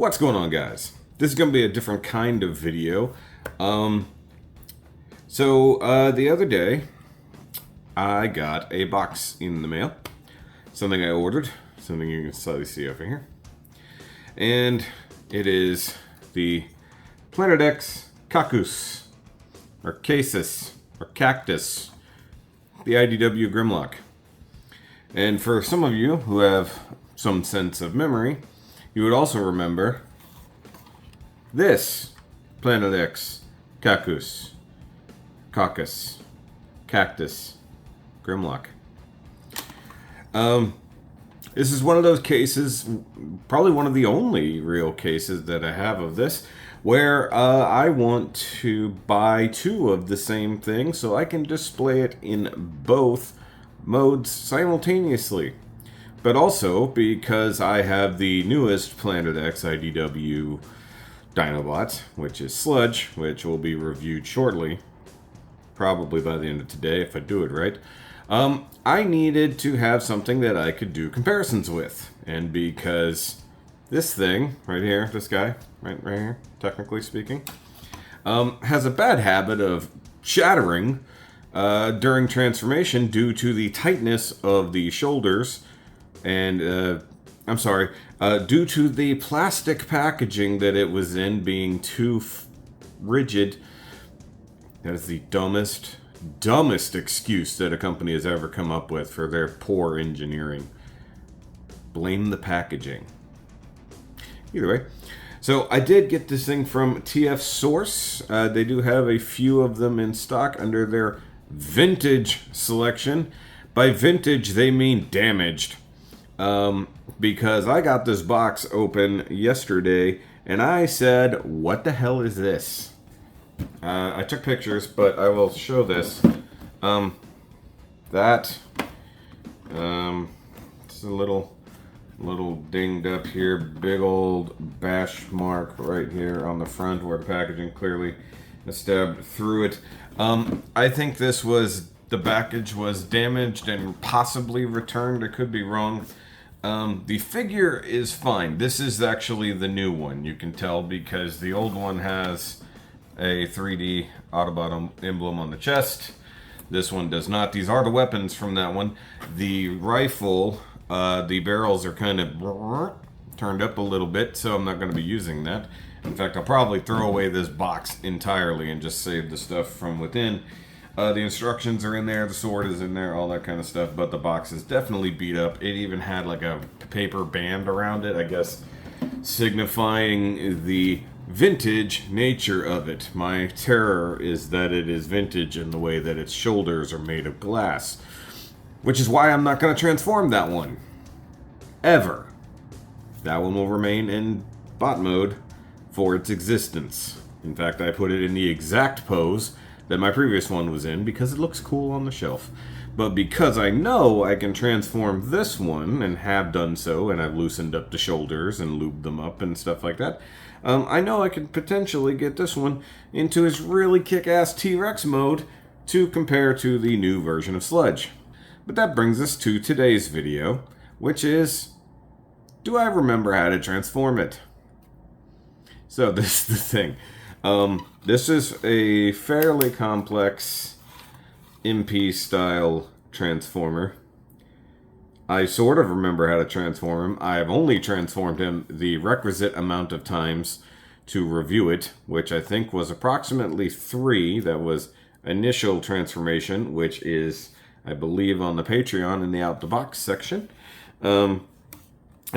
What's going on, guys? This is going to be a different kind of video. The other day, I got a box in the mail. Something I ordered. Something you can slightly see over here. And it is the Planet X Cacus, or Cacus, or Cactus, the IDW Grimlock. And for some of you who have some sense of memory, you would also remember this Planet X Cactus, Cactus, Grimlock. This is one of those cases, probably one of the only real cases that I have of this, where I want to buy two of the same thing so I can display it in both modes simultaneously. But also because I have the newest Planet X IDW Dinobot, which is Sludge, which will be reviewed shortly, probably by the end of today if I do it right. I needed to have something that I could do comparisons with, and because this thing right here, this guy right here, technically speaking, has a bad habit of shattering during transformation due to the tightness of the shoulders. And, due to the plastic packaging that it was in being too rigid. That is the dumbest excuse that a company has ever come up with for their poor engineering. Blame the packaging. Either way. So I did get this thing from TF Source. They do have a few of them in stock under their vintage selection. By vintage, they mean damaged. Because I got this box open yesterday and I said, what the hell is this? I took pictures, but I will show this. It's a little dinged up here, big old bash mark right here on the front where the packaging clearly stabbed through it. I think the package was damaged and possibly returned. I could be wrong. The figure is fine. This is actually the new one. You can tell because the old one has a 3D Autobot emblem on the chest. This one does not. These are the weapons from that one. The rifle, the barrels are kind of turned up a little bit, so I'm not going to be using that. In fact, I'll probably throw away this box entirely and just save the stuff from within. The instructions are in there, the sword is in there, all that kind of stuff, but the box is definitely beat up. It even had like a paper band around it, I guess, signifying the vintage nature of it. My terror is that it is vintage in the way that its shoulders are made of glass, which is why I'm not going to transform that one. Ever. That one will remain in bot mode for its existence. In fact, I put it in the exact pose that my previous one was in because it looks cool on the shelf. But because I know I can transform this one, and have done so, and I've loosened up the shoulders and lubed them up and stuff like that, I know I can potentially get this one into his really kick-ass T-Rex mode to compare to the new version of Sludge. But that brings us to today's video, which is, do I remember how to transform it? So this is the thing. This is a fairly complex MP style transformer. I sort of remember how to transform him. I have only transformed him the requisite amount of times to review it, which I think was approximately 3. That was initial transformation, which is, I believe, on the Patreon in the Out the Box section. I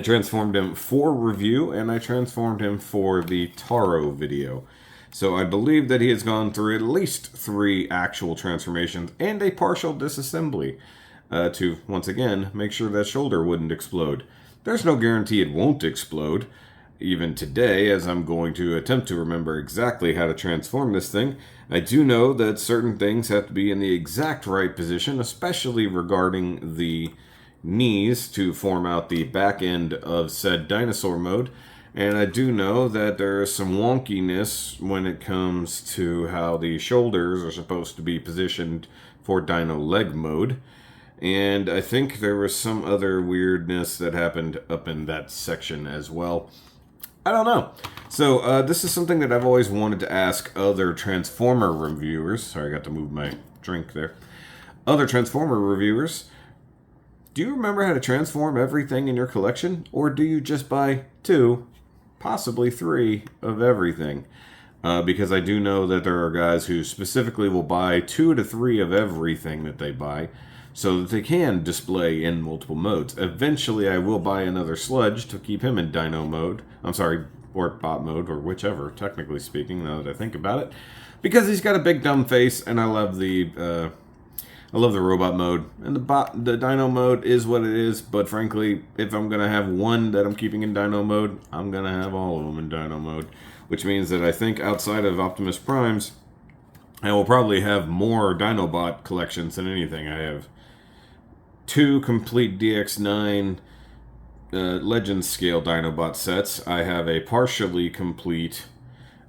transformed him for review, and I transformed him for the Taro video. So I believe that he has gone through at least 3 actual transformations and a partial disassembly to, once again, make sure that shoulder wouldn't explode. There's no guarantee it won't explode, even today, as I'm going to attempt to remember exactly how to transform this thing. I do know that certain things have to be in the exact right position, especially regarding the knees to form out the back end of said dinosaur mode. And I do know that there is some wonkiness when it comes to how the shoulders are supposed to be positioned for dino leg mode. And I think there was some other weirdness that happened up in that section as well. I don't know. So this is something that I've always wanted to ask other Transformer reviewers. Sorry, I got to move my drink there. Other Transformer reviewers, do you remember how to transform everything in your collection? Or do you just buy 2, possibly 3 of everything? Because I do know that there are guys who specifically will buy 2 to 3 of everything that they buy so that they can display in multiple modes. Eventually, I will buy another Sludge to keep him in Dino mode. I'm sorry, or Bot mode, or whichever, technically speaking, now that I think about it. Because he's got a big dumb face, and I love the robot mode. And the Dino mode is what it is, but frankly, if I'm going to have one that I'm keeping in Dino mode, I'm going to have all of them in Dino mode. Which means that I think outside of Optimus Primes, I will probably have more Dinobot collections than anything. I have 2 complete DX9 Legends scale Dinobot sets. I have a partially complete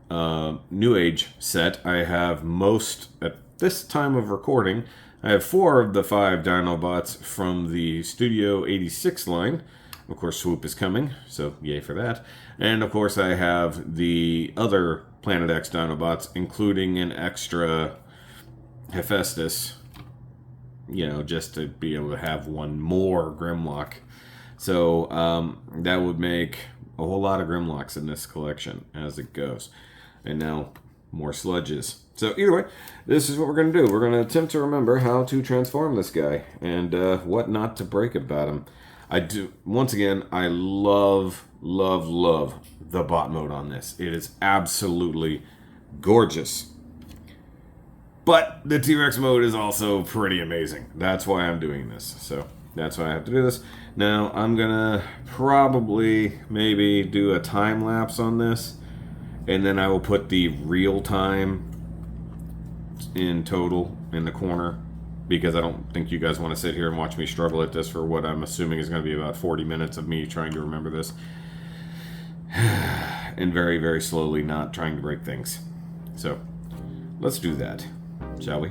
New Age set. I have most, at this time of recording, I have 4 of the 5 Dinobots from the Studio 86 line. Of course, Swoop is coming, so yay for that. And of course, I have the other Planet X Dinobots, including an extra Hephaestus, just to be able to have one more Grimlock. So that would make a whole lot of Grimlocks in this collection as it goes. And now, more Sludges. So either way, this is what we're going to do. We're going to attempt to remember how to transform this guy and what not to break about him. I do, once again, I love the bot mode on this. It is absolutely gorgeous. But the T-Rex mode is also pretty amazing. That's why I'm doing this. So that's why I have to do this. Now, I'm going to probably maybe do a time lapse on this. And then I will put the real time in total in the corner. Because I don't think you guys want to sit here and watch me struggle at this for what I'm assuming is going to be about 40 minutes of me trying to remember this. And very, very slowly, not trying to break things. So, let's do that, shall we?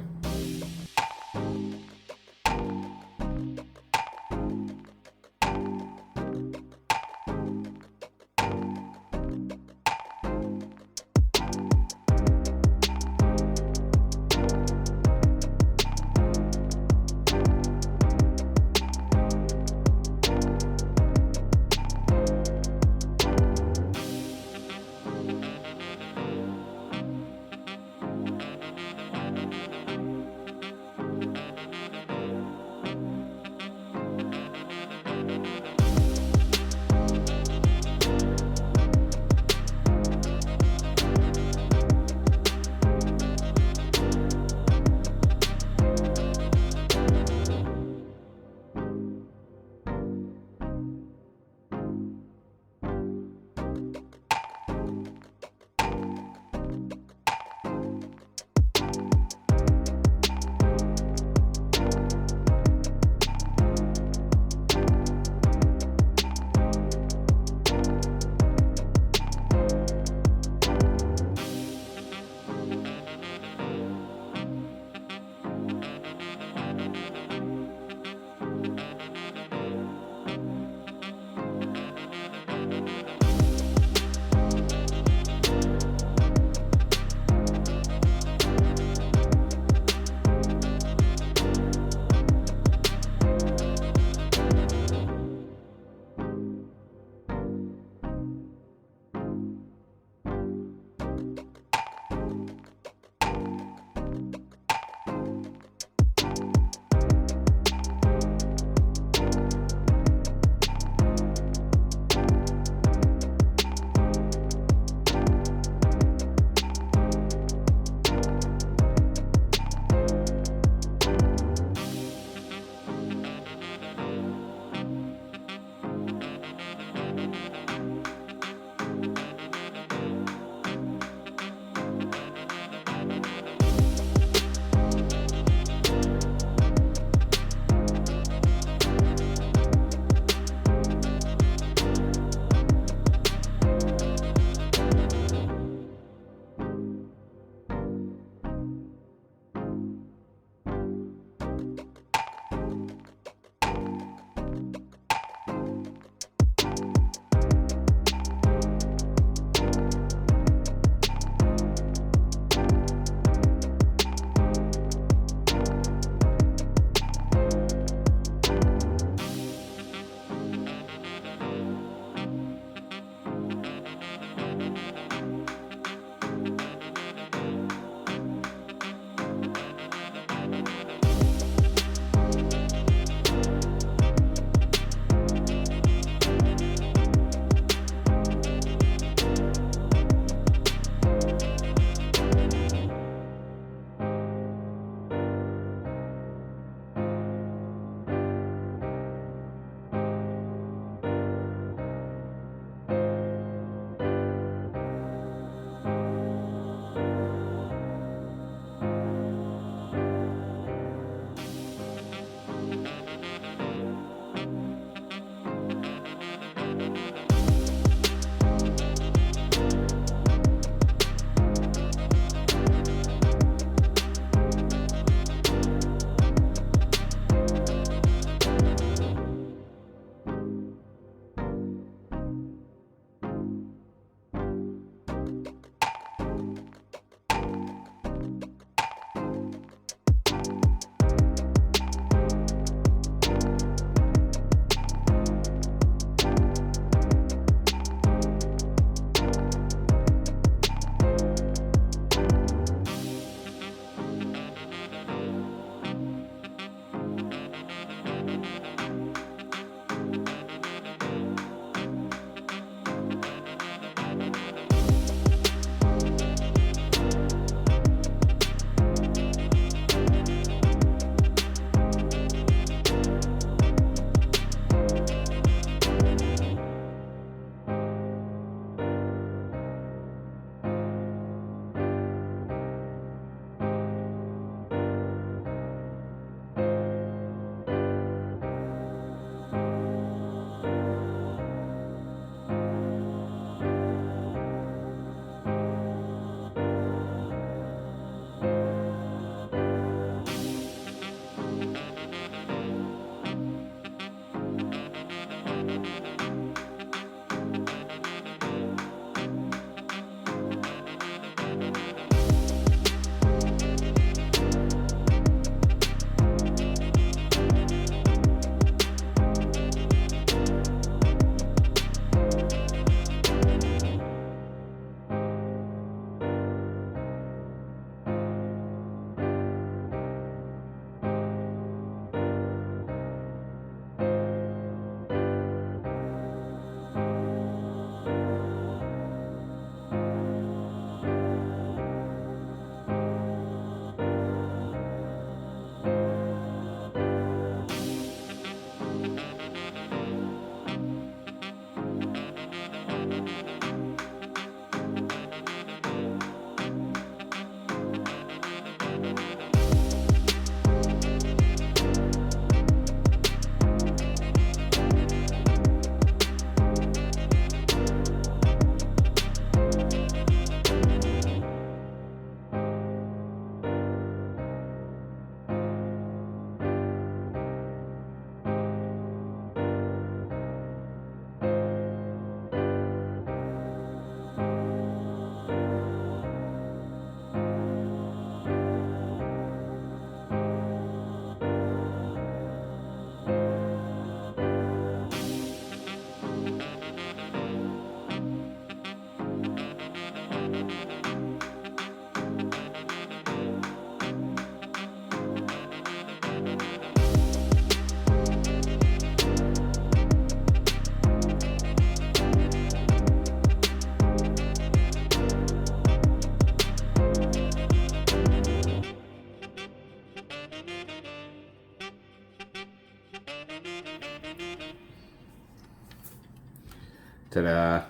Ta-da.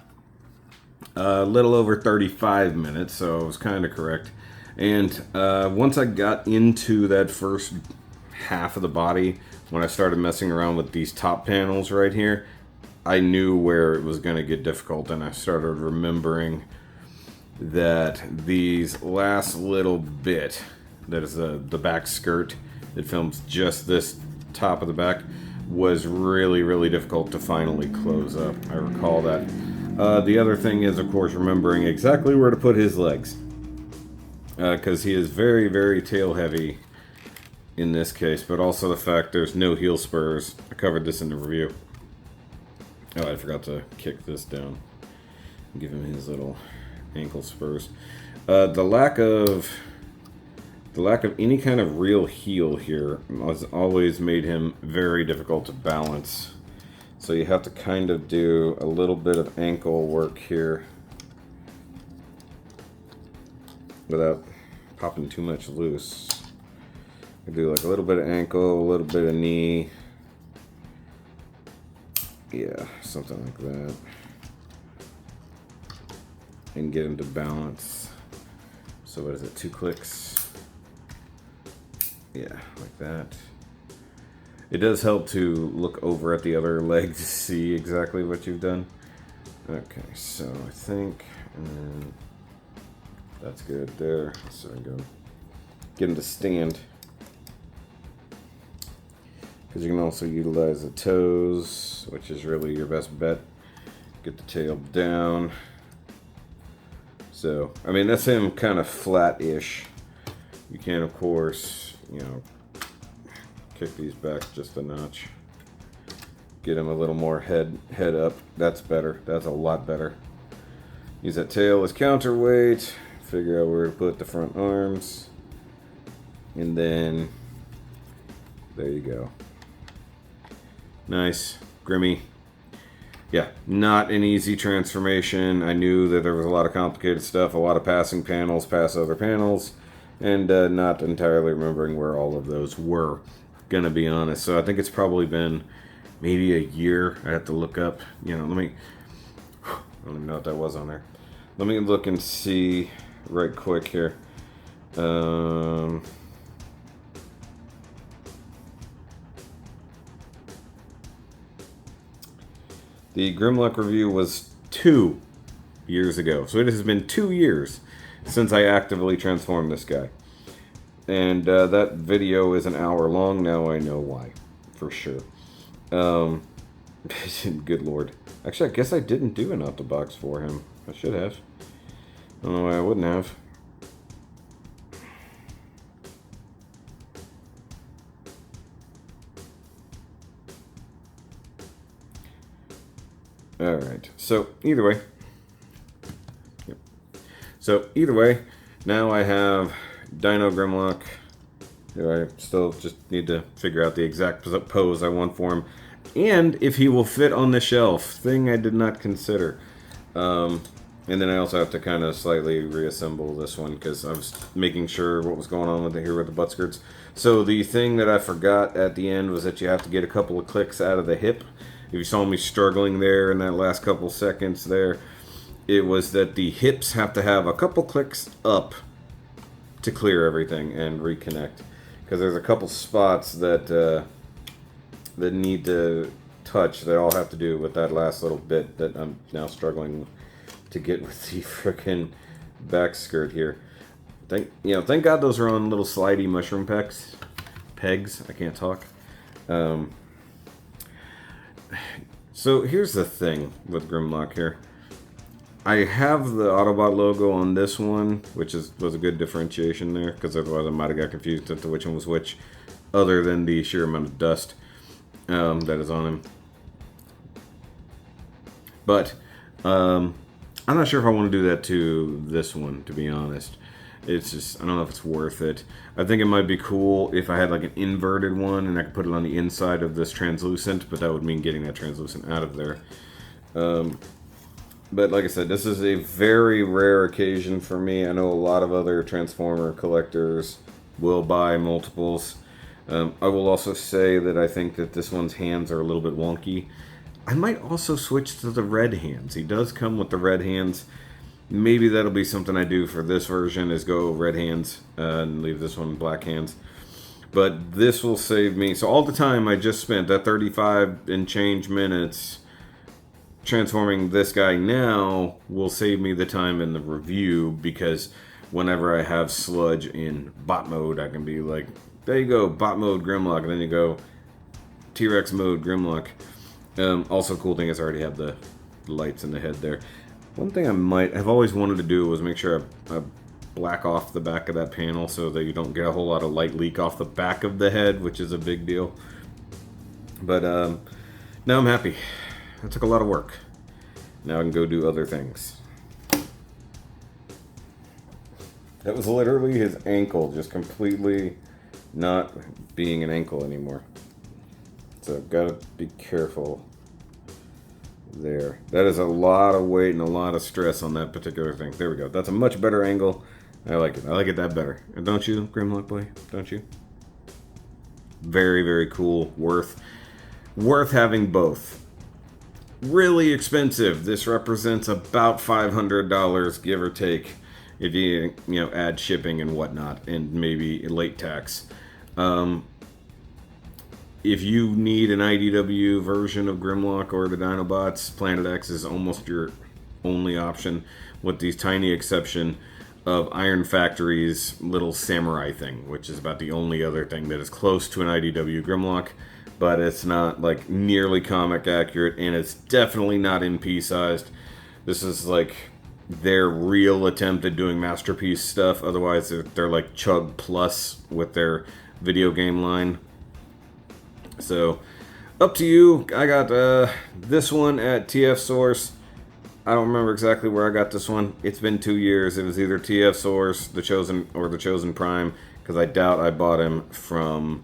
A little over 35 minutes, so I was kind of correct. And once I got into that first half of the body, when I started messing around with these top panels right here, I knew where it was going to get difficult, and I started remembering that these last little bit, that is the back skirt that films just this top of the back, was really, really difficult to finally close up. I recall that. The other thing is, of course, remembering exactly where to put his legs. Because he is very, very tail heavy in this case, but also the fact there's no heel spurs. I covered this in the review. Oh, I forgot to kick this down. Give him his little ankle spurs. The lack of any kind of real heel here has always made him very difficult to balance. So you have to kind of do a little bit of ankle work here without popping too much loose. I do like a little bit of ankle, a little bit of knee. Yeah, something like that. And get him to balance. So what is it, 2 clicks? Yeah, like that. It does help to look over at the other leg to see exactly what you've done. Okay, so I think that's good there. So I go get him to stand. Because you can also utilize the toes, which is really your best bet. Get the tail down. So, I mean, that's him kind of flat-ish. You can, of course, you know, kick these back just a notch. Get him a little more head up. That's better. That's a lot better. Use that tail as counterweight. Figure out where to put the front arms. And then, there you go. Nice. Grimmy. Yeah, not an easy transformation. I knew that there was a lot of complicated stuff, a lot of passing panels, pass other panels, and not entirely remembering where all of those were, gonna be honest. So I think it's probably been maybe a year. I have to look up, you know, I don't even know what that was on there. Let me look and see right quick here. The Grimlock review was 2 years ago. So it has been 2 years since I actively transformed this guy. And that video is an hour long. Now I know why, for sure. Good lord. Actually, I guess I didn't do an out the box for him. I should have. I don't know why I wouldn't have. Alright, so either way. Yep. So either way, now I have Dino Grimlock. I still just need to figure out the exact pose I want for him. And if he will fit on the shelf. Thing I did not consider. And then I also have to kind of slightly reassemble this one because I was making sure what was going on with here with the butt skirts. So the thing that I forgot at the end was that you have to get a couple of clicks out of the hip. If you saw me struggling there in that last couple seconds there, it was that the hips have to have a couple clicks up to clear everything and reconnect. Because there's a couple spots that that need to touch that all have to do with that last little bit that I'm now struggling to get with the frickin' back skirt here. Thank God those are on little slidey mushroom pegs. I can't talk. So here's the thing with Grimlock here. I have the Autobot logo on this one, which was a good differentiation there, because otherwise I might have got confused as to which one was which, other than the sheer amount of dust that is on him. But I'm not sure if I want to do that to this one, to be honest. It's just, I don't know if it's worth it. I think it might be cool if I had like an inverted one and I could put it on the inside of this translucent, but that would mean getting that translucent out of there. But like I said, this is a very rare occasion for me. I know a lot of other Transformer collectors will buy multiples. I will also say that I think that this one's hands are a little bit wonky. I might also switch to the red hands. He does come with the red hands. Maybe that'll be something I do for this version, is go red hands and leave this one black hands. But this will save me. So all the time I just spent, that 35 and change minutes transforming this guy now, will save me the time in the review, because whenever I have Sludge in bot mode, I can be like, there you go, bot mode Grimlock, and then you go T-Rex mode Grimlock. Also, cool thing is I already have the lights in the head there. One thing I might have always wanted to do was make sure I black off the back of that panel so that you don't get a whole lot of light leak off the back of the head, which is a big deal. But now I'm happy. That took a lot of work. Now I can go do other things. That was literally his ankle, just completely not being an ankle anymore. So I've got to be careful there. That is a lot of weight and a lot of stress on that particular thing. There we go. That's a much better angle. I like it. I like it that better. And don't you, Grimlock Boy? Don't you? Very, very cool. Worth having both. Really expensive. This represents about $500, give or take, if you add shipping and whatnot, and maybe late tax. If you need an IDW version of Grimlock or the Dinobots, Planet X is almost your only option, with the tiny exception of Iron Factory's little samurai thing, which is about the only other thing that is close to an IDW Grimlock, but it's not like nearly comic accurate, and it's definitely not MP sized. This is like their real attempt at doing masterpiece stuff. Otherwise, they're like Chug Plus with their video game line. So, up to you. I got this one at TF Source. I don't remember exactly where I got this one. It's been 2 years. It was either TF Source, The Chosen, or The Chosen Prime, because I doubt I bought him from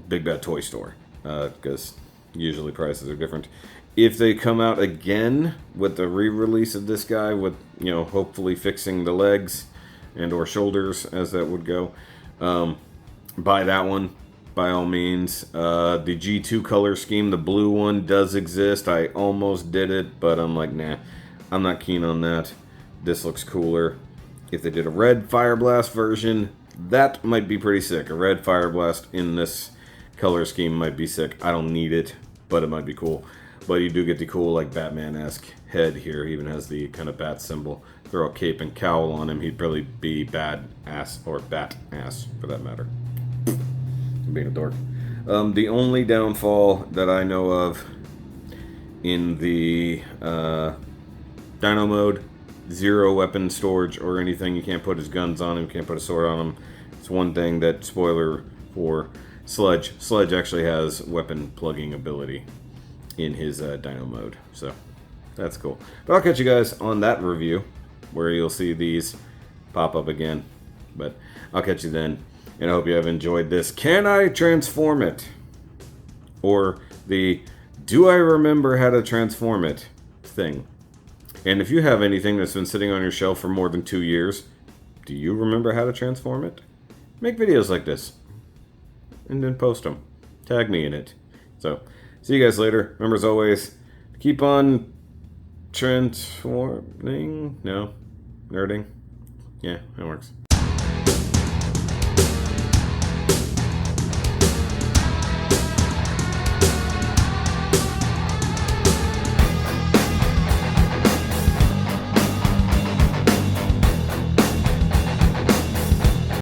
Big Bad Toy Store, because usually prices are different. If they come out again with the re-release of this guy, with hopefully fixing the legs and or shoulders, as that would go, buy that one. By all means. The G2 color scheme, the blue one, does exist. I almost did it, but I'm like, nah, I'm not keen on that. This looks cooler. If they did a red Fire Blast version, that might be pretty sick. A red Fire Blast in this color scheme might be sick. I don't need it, but it might be cool. But you do get the cool, like, Batman-esque head here. He even has the kind of bat symbol. Throw a cape and cowl on him, he'd probably be bad-ass, or bat-ass, for that matter. Being a dork. The only downfall that I know of in the Dino mode, 0 weapon storage or anything. You can't put his guns on him, you can't put a sword on him. It's one thing that, spoiler for Sludge. Sludge actually has weapon plugging ability in his Dino mode, so that's cool. But I'll catch you guys on that review, where you'll see these pop up again. But I'll catch you then. And I hope you have enjoyed this. Can I transform it? Or the do I remember how to transform it thing. And if you have anything that's been sitting on your shelf for more than 2 years, do you remember how to transform it? Make videos like this. And then post them. Tag me in it. So, see you guys later. Remember, as always, keep on transforming. No? Nerding? Yeah, that works.